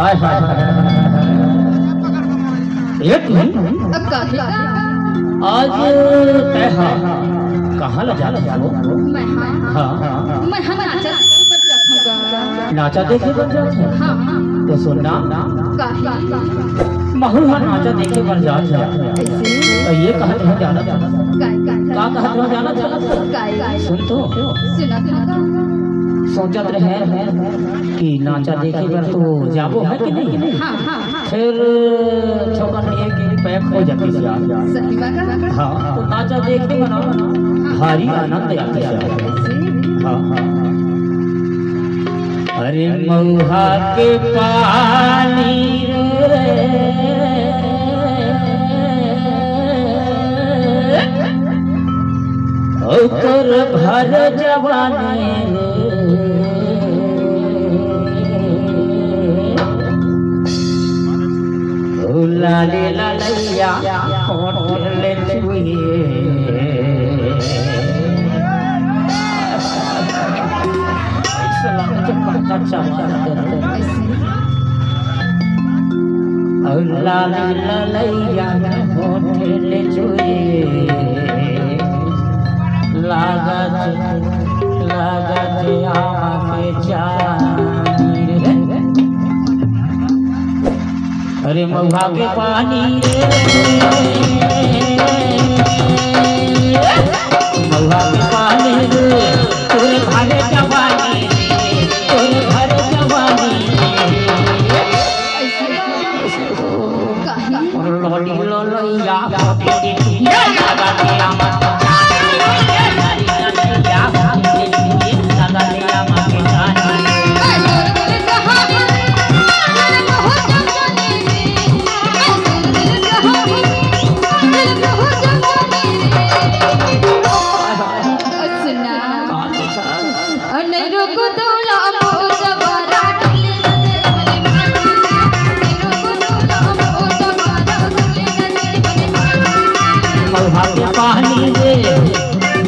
हाय हाय एक मिनट अब कहेगा आज तय कहाँ ले जाना है वो? मैं हम नाचा पर रखूंगा। नाचा देखे बन जाते हैं। हाँ तो सुनना कहे महुआ नाचा देखे बन जाते हैं। तो ये कहा तुम जाना चाहता का कहा तुम जाना चाहता सुन तो सुना सोचत रहे कि नाचा देखे बर तो जाबो है कि नहीं। फिर छोकन एक पैक हो जाती है सही बात। हाँ तो नाचा देखे बना भारी आनंद आती है। हाँ हाँ अरे महुआ के पानी कर भर जवानी लाले लालैया ले लाले लालैया ले लागत लागत आके जानी रे अरे महुआ के पानी रे महुआ के पानी रे तोरे घरे जवानी तोरे घरे जवानी लड़ी ललैया पानी रे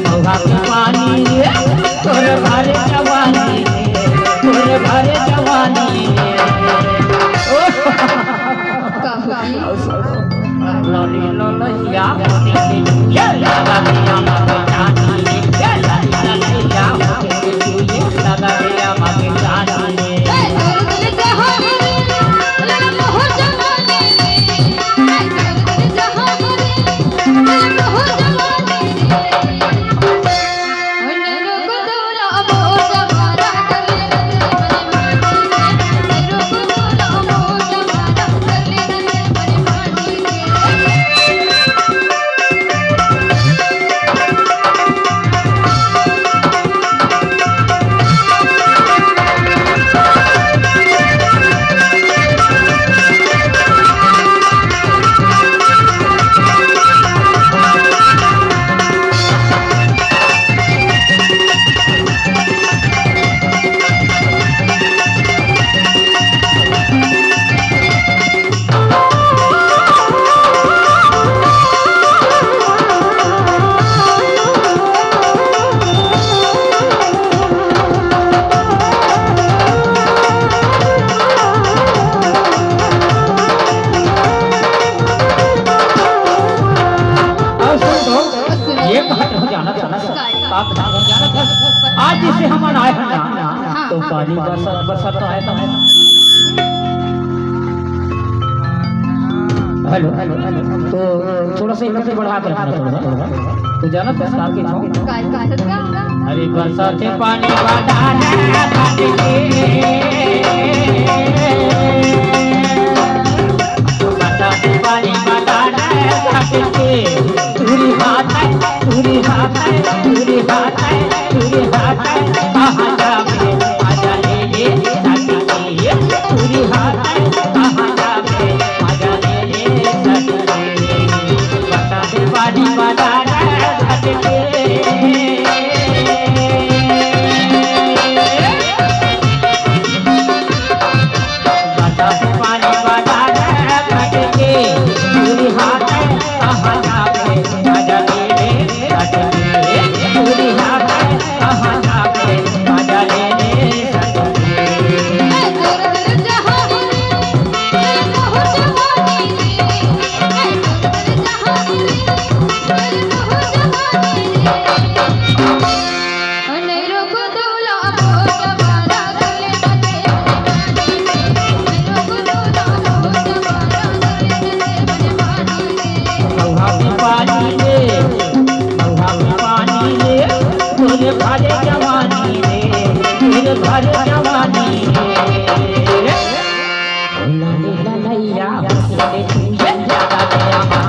महुआ के पानी रे तोरे घरे जवानी रे तोरे घरे जवानी रे लाली ललैया ये लगा दिया मगे जानी रे ये ललैया ये लगा दिया मगे जानी रे आज जिसे हम आए हैं ना तो पानी बरसात तो आया था। हेलो तो थोड़ा सा इधर से बढ़ा कर थोड़ा तो जाना था साहब के अरे बरसात पानी पूरी बात है पूरी बात है पूरी बात है पूरी बात है कहाँ जावे आजा ले ले सटके पूरी बात है कहाँ जावे आजा ले ले सटके बता दे पानी बता दे सटके बता दे पानी बता दे सटके पूरी बात है कहाँ जावे आजा ले ले सटके पूरी बात है कहाँ जावे भर जवानी रे फिर भर जवानी रे ला ला ला ला